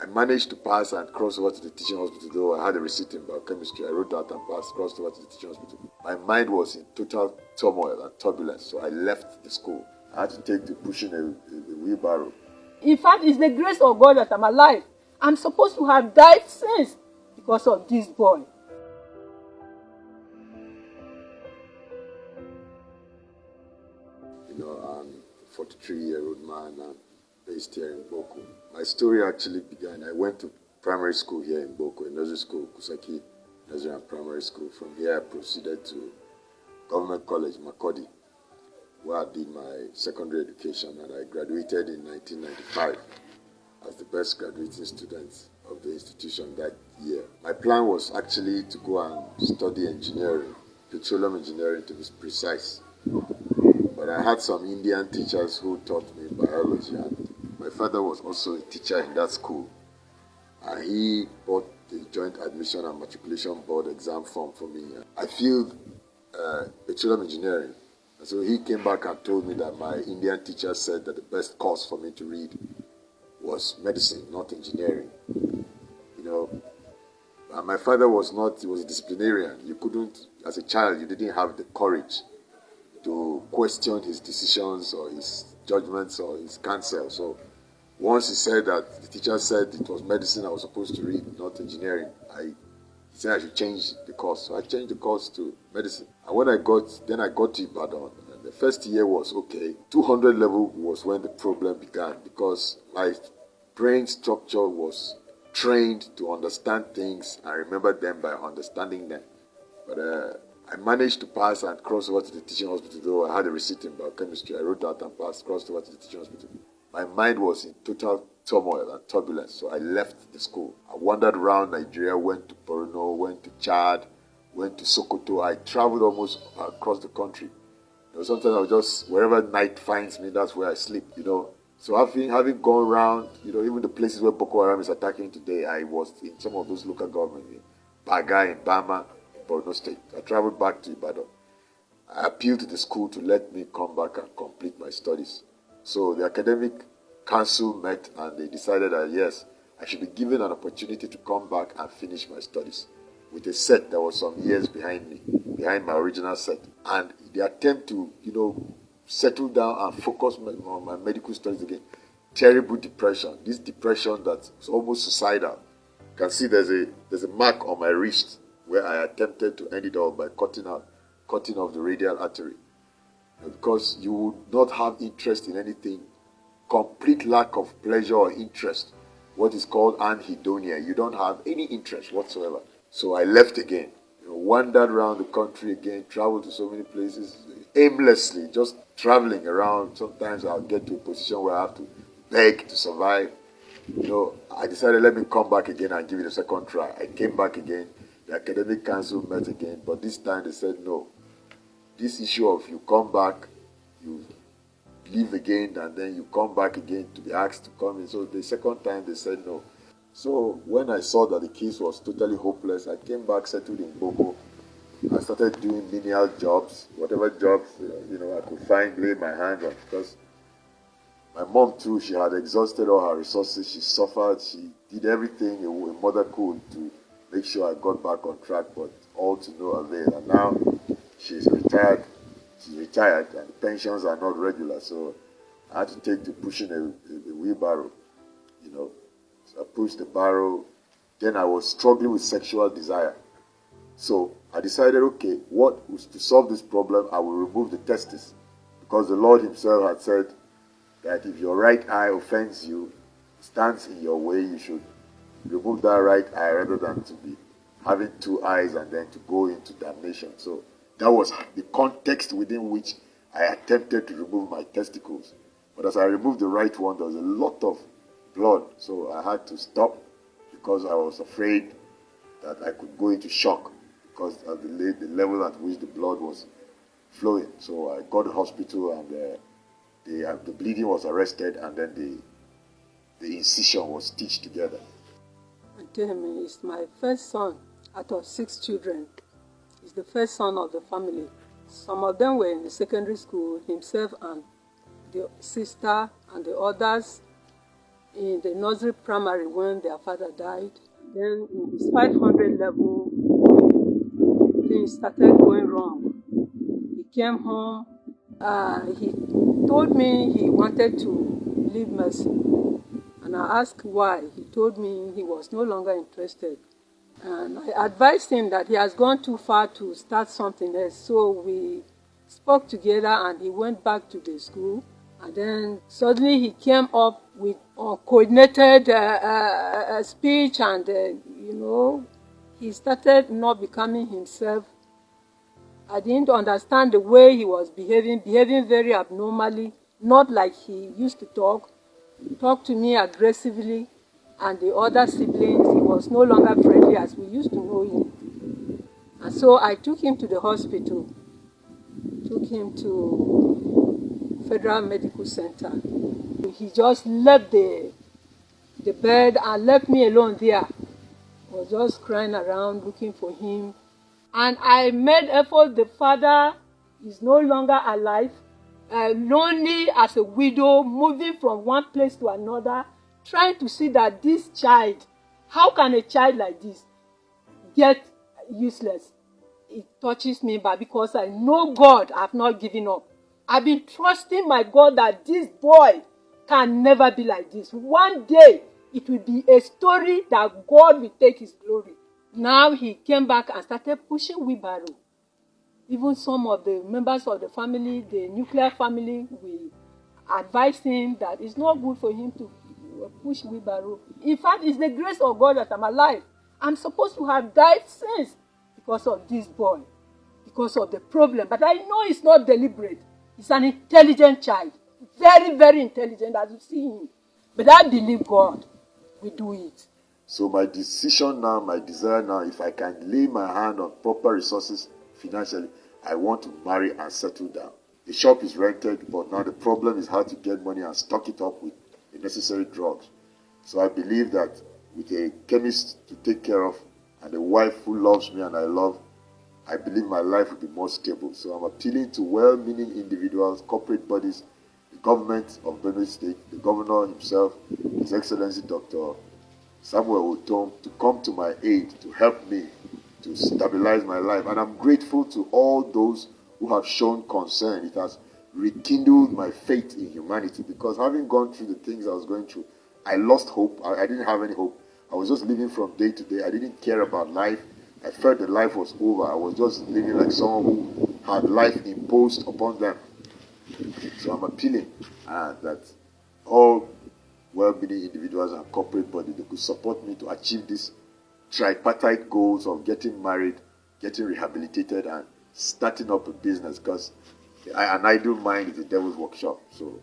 I managed to pass and cross over to the teaching hospital, though I had a receipt in biochemistry. I wrote that and passed, crossed over to the teaching hospital. My mind was in total turmoil and turbulence, so I left the school. I had to take to pushing a wheelbarrow. In fact, it's the grace of God that I'm alive. I'm supposed to have died since because of this boy. I'm a 43-year-old man and based here in Boko. My story actually began, I went to primary school here in Boko, in nursery school, Kusaki Nursery and Primary School. From here I proceeded to Government College, Makodi, where I did my secondary education, and I graduated in 1995 as the best graduating student of the institution that year. My plan was actually to go and study engineering, petroleum engineering to be precise. But I had some Indian teachers who taught me biology, and my father was also a teacher in that school. And he bought the Joint Admission and Matriculation Board exam form for me. I failed petroleum engineering. And so he came back and told me that my Indian teacher said that the best course for me to read was medicine, not engineering. And my father he was a disciplinarian. You couldn't, as a child, you didn't have the courage to question his decisions or his judgments or his counsel. So once he said that the teacher said it was medicine I was supposed to read, not engineering, he said I should change the course. So I changed the course to medicine. And when I got to Ibadan. And the first year was okay. 200 level was when the problem began, because my brain structure was trained to understand things and remember them by understanding them. But I managed to pass and cross over to the teaching hospital, though I had a receipt in biochemistry. I wrote that and passed, crossed over to the teaching hospital. My mind was in total turmoil and turbulence, so I left the school. I wandered around Nigeria, went to Borno, went to Chad, went to Sokoto. I traveled almost across the country. Sometimes I was just, wherever night finds me, that's where I sleep, So having gone around, even the places where Boko Haram is attacking today, I was in some of those local governments, in Baga, in Bama, in Borno State. I traveled back to Ibadan. I appealed to the school to let me come back and complete my studies. So the academic council met and they decided that yes, I should be given an opportunity to come back and finish my studies with a set that was some years behind me, behind my original set. And the attempt to, settle down and focus on my medical studies again. Terrible depression. This depression that's almost suicidal. You can see there's a mark on my wrist where I attempted to end it all by cutting off the radial artery. Because you would not have interest in anything, complete lack of pleasure or interest, what is called anhedonia. You don't have any interest whatsoever. So I left again, wandered around the country again, traveled to so many places, aimlessly, just traveling around. Sometimes I'll get to a position where I have to beg to survive. I decided let me come back again and give it a second try. I came back again. The academic council met again, but this time they said no. This issue of you come back, you leave again, and then you come back again to be asked to come in. So the second time they said no. So when I saw that the case was totally hopeless, I came back, settled in Boko. I started doing menial jobs, whatever jobs I could find, lay my hands on. Because my mom too, she had exhausted all her resources. She suffered. She did everything a mother could to make sure I got back on track, but all to no avail. And now she's retired. She's retired, and the pensions are not regular. So I had to take to pushing a wheelbarrow. So I pushed the barrow. Then I was struggling with sexual desire. So I decided, okay, what was to solve this problem? I will remove the testes, because the Lord Himself had said that if your right eye offends you, stands in your way, you should remove that right eye rather than to be having two eyes and then to go into damnation. So that was the context within which I attempted to remove my testicles. But as I removed the right one, there was a lot of blood. So I had to stop because I was afraid that I could go into shock because of the level at which the blood was flowing. So I got to the hospital and the bleeding was arrested, and then the incision was stitched together. Ademi is my first son out of 6 children. He's the first son of the family. Some of them were in the secondary school, himself and the sister and the others in the nursery primary when their father died. Then in his 500 level, things started going wrong. He came home. He told me he wanted to leave medicine. And I asked why. He told me he was no longer interested. And I advised him that he has gone too far to start something else. So we spoke together and he went back to the school. And then suddenly he came up with coordinated speech and, he started not becoming himself. I didn't understand the way he was behaving very abnormally, not like he used to talk to me aggressively, and the other siblings, he was no longer friendly as we used to know him. And so I took him to the hospital, took him to Federal Medical Center. He just left the bed and left me alone there. I was just crying around looking for him. And I made effort. The father is no longer alive, lonely as a widow, moving from one place to another, trying to see that this child, how can a child like this get useless? It touches me, but because I know God, I have not given up. I've been trusting my God that this boy can never be like this. One day, it will be a story that God will take his glory. Now he came back and started pushing wheelbarrow. Even some of the members of the family, the nuclear family, we advised him that it's not good for him to push wheelbarrow. In fact, it's the grace of God that I'm alive. I'm supposed to have died since because of this boy, because of the problem. But I know it's not deliberate. He's an intelligent child, very intelligent as you see him. But I believe God will do it. So my decision now, my desire now, if I can lay my hand on proper resources financially, I want to marry and settle down. The shop is rented, but now the problem is how to get money and stock it up with the necessary drugs. So I believe that with a chemist to take care of and a wife who loves me and I love, I believe my life will be more stable. So I'm appealing to well-meaning individuals, corporate bodies, the government of Benue State, the governor himself, His Excellency Dr. Samuel Otom, to come to my aid, to help me, to stabilize my life. And I'm grateful to all those who have shown concern. It has rekindled my faith in humanity, because having gone through the things I was going through, I lost hope. I didn't have any hope. I was just living from day to day. I didn't care about life. I felt that life was over. I was just living like someone who had life imposed upon them. So I'm appealing that all well-meaning individuals and corporate bodies, they could support me to achieve these tripartite goals of getting married, getting rehabilitated, and starting up a business, because an idle mind is the devil's workshop. So